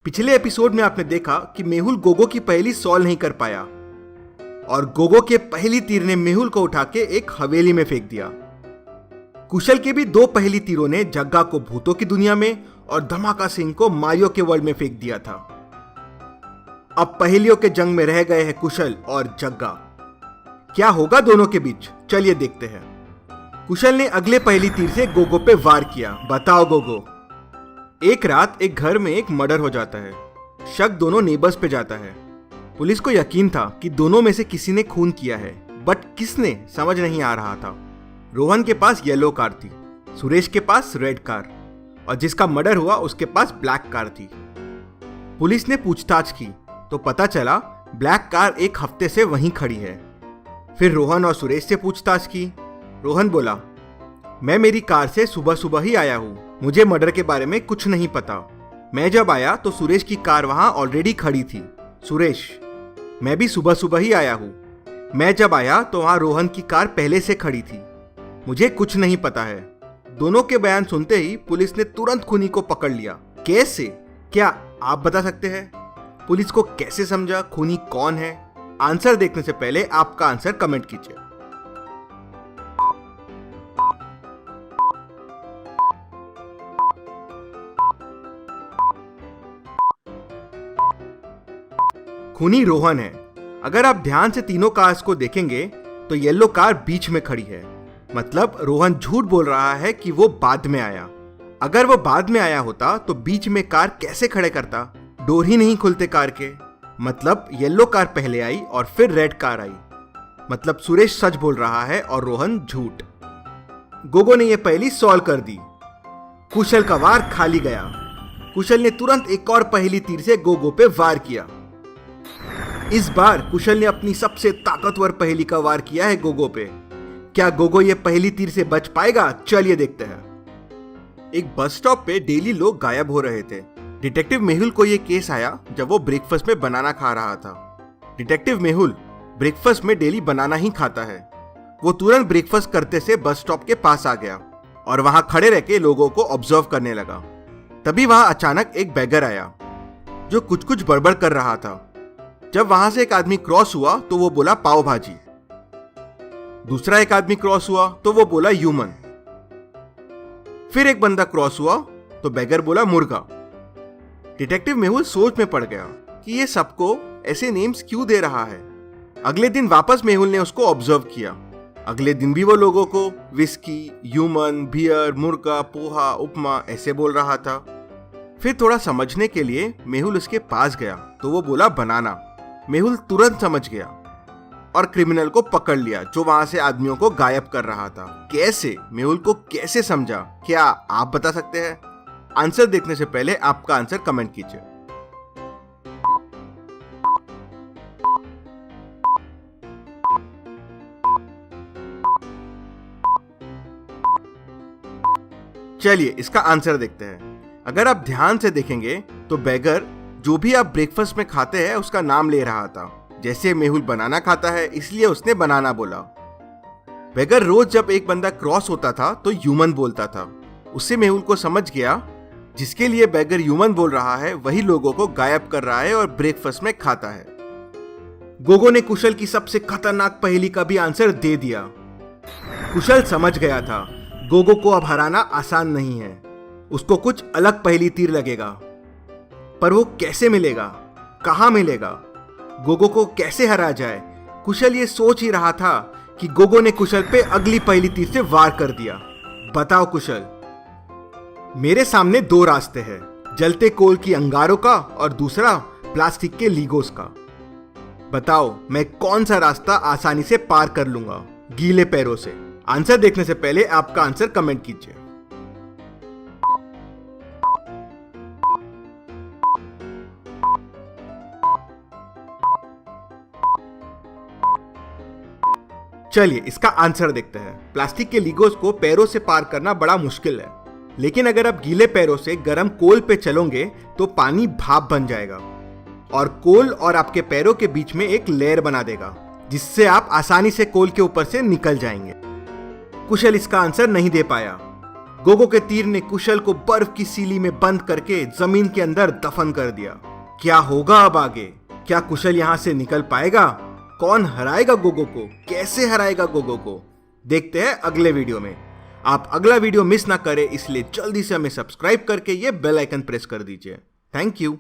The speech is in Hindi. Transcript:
पिछले एपिसोड में आपने देखा कि मेहुल गोगो की पहेली सॉल्व नहीं कर पाया और गोगो के पहली तीर ने मेहुल को उठा के एक हवेली में फेंक दिया। कुशल के भी दो पहली तीरों ने जग्गा को भूतों की दुनिया में और धमाका सिंह को मारियो के वर्ल्ड में फेंक दिया था। अब पहेलियों के जंग में रह गए हैं कुशल और जग्गा। क्या होगा दोनों के बीच, चलिए देखते हैं। कुशल ने अगले पहली तीर से गोगो पे वार किया। बताओ गोगो। एक रात एक घर में एक मर्डर हो जाता है। शक दोनों नेबर्स पे जाता है। पुलिस को यकीन था कि दोनों में से किसी ने खून किया है, बट किसने समझ नहीं आ रहा था। रोहन के पास येलो कार थी, सुरेश के पास रेड कार और जिसका मर्डर हुआ उसके पास ब्लैक कार थी। पुलिस ने पूछताछ की तो पता चला ब्लैक कार एक हफ्ते से वहीं खड़ी है। फिर रोहन और सुरेश से पूछताछ की। रोहन बोला, मैं मेरी कार से सुबह सुबह ही आया हूँ, मुझे मर्डर के बारे में कुछ नहीं पता। मैं जब आया तो सुरेश की कार वहां ऑलरेडी खड़ी थी। सुरेश, मैं भी सुबह सुबह ही आया हूँ, मैं जब आया तो वहां रोहन की कार पहले से खड़ी थी, मुझे कुछ नहीं पता है। दोनों के बयान सुनते ही पुलिस ने तुरंत खूनी को पकड़ लिया। कैसे, क्या आप बता सकते हैं? पुलिस को कैसे समझा खूनी कौन है? आंसर देखने से पहले आपका आंसर कमेंट कीजिए। खूनी रोहन है। अगर आप ध्यान से तीनों कार्स को देखेंगे तो येलो कार बीच में खड़ी है, मतलब रोहन झूठ बोल रहा है कि वो बाद में आया। अगर वो बाद में आया होता तो बीच में कार कैसे खड़े करता? डोर ही नहीं खुलते कार के, मतलब येलो कार पहले आई और फिर रेड कार आई। मतलब सुरेश सच बोल रहा है और रोहन झूठ। गोगो ने यह पहेली सॉल्व कर दी। कुशल का वार खाली गया। कुशल ने तुरंत एक और पहेली तीर से गोगो पे वार किया। इस बार कुशल ने अपनी सबसे ताकतवर पहेली का वार किया है गोगो पे। क्या गोगो ये पहेली तीर से बच पाएगा? चलिए देखते हैं। एक बस स्टॉप पे डेली लोग गायब हो रहे थे। डिटेक्टिव मेहुल को ये केस आया जब वो ब्रेकफास्ट में बनाना खा रहा था। डिटेक्टिव मेहुल ब्रेकफास्ट में डेली बनाना ही खाता है। वो तुरंत ब्रेकफास्ट करते से बस स्टॉप के पास आ गया और वहां खड़े रह के लोगों को ऑब्जर्व करने लगा। तभी वहां अचानक एक बैगर आया जो कुछ कुछ बड़बड़ कर रहा था। जब वहां से एक आदमी क्रॉस हुआ तो वो बोला पाव भाजी। दूसरा एक आदमी क्रॉस हुआ तो वो बोला ह्यूमन। फिर एक बंदा क्रॉस हुआ तो बैगर बोला मुर्गा। डिटेक्टिव मेहुल सोच में पड़ गया कि ये सबको ऐसे नेम्स क्यों दे रहा है। अगले दिन वापस मेहुल ने उसको ऑब्जर्व किया। अगले दिन भी वो लोगों को विस्की, ह्यूमन, बियर, मुर्गा, पोहा, उपमा ऐसे बोल रहा था। फिर थोड़ा समझने के लिए मेहुल उसके पास गया तो वो बोला बनाना। मेहुल तुरंत समझ गया और क्रिमिनल को पकड़ लिया जो वहां से आदमियों को गायब कर रहा था। कैसे? मेहुल को कैसे समझा? क्या आप बता सकते हैं? आंसर देखने से पहले आपका आंसर कमेंट कीजिए। चलिए इसका आंसर देखते हैं। अगर आप ध्यान से देखेंगे तो बैगर जो भी आप ब्रेकफास्ट में खाते हैं उसका नाम ले रहा था। जैसे मेहुल बनाना खाता है इसलिए उसने बनाना बोला। बैगर रोज जब एक बंदा क्रॉस होता था तो ह्यूमन बोलता था। उससे मेहुल को समझ गया जिसके लिए बैगर ह्यूमन बोल रहा है वही लोगों को गायब कर रहा है और ब्रेकफास्ट में खाता है। गोगो ने कुशल की सबसे खतरनाक पहेली का भी आंसर दे दिया। कुशल समझ गया था गोगो को अब हराना आसान नहीं है, उसको कुछ अलग पहेली तीर लगेगा। पर वो कैसे मिलेगा, कहां मिलेगा, गोगो को कैसे हरा जाए? कुशल ये सोच ही रहा था कि गोगो ने कुशल पे अगली पहेली तीर से वार कर दिया। बताओ कुशल। मेरे सामने दो रास्ते हैं, जलते कोल की अंगारों का और दूसरा प्लास्टिक के लीगोस का। बताओ मैं कौन सा रास्ता आसानी से पार कर लूंगा गीले पैरों से? आंसर देखने से पहले आपका आंसर कमेंट कीजिए। चलिए इसका आंसर देखते हैं। प्लास्टिक के लीगोस को पैरों से पार करना बड़ा मुश्किल है, लेकिन अगर आप गीले पैरों से गर्म कोल पे चलोगे तो पानी भाप बन जाएगा और कोल और आपके पैरों के बीच में एक लेयर बना देगा जिससे आप आसानी से कोल के ऊपर से निकल जाएंगे। कुशल इसका आंसर नहीं दे पाया। गोगो के तीर ने कुशल को बर्फ की सीली में बंद करके जमीन के अंदर दफन कर दिया। क्या होगा अब आगे? क्या कुशल यहाँ से निकल पाएगा? कौन हराएगा गोगो को? कैसे हराएगा गोगो को? देखते हैं अगले वीडियो में। आप अगला वीडियो मिस ना करें, इसलिए जल्दी से हमें सब्सक्राइब करके ये बेल आइकन प्रेस कर दीजिए। Thank you.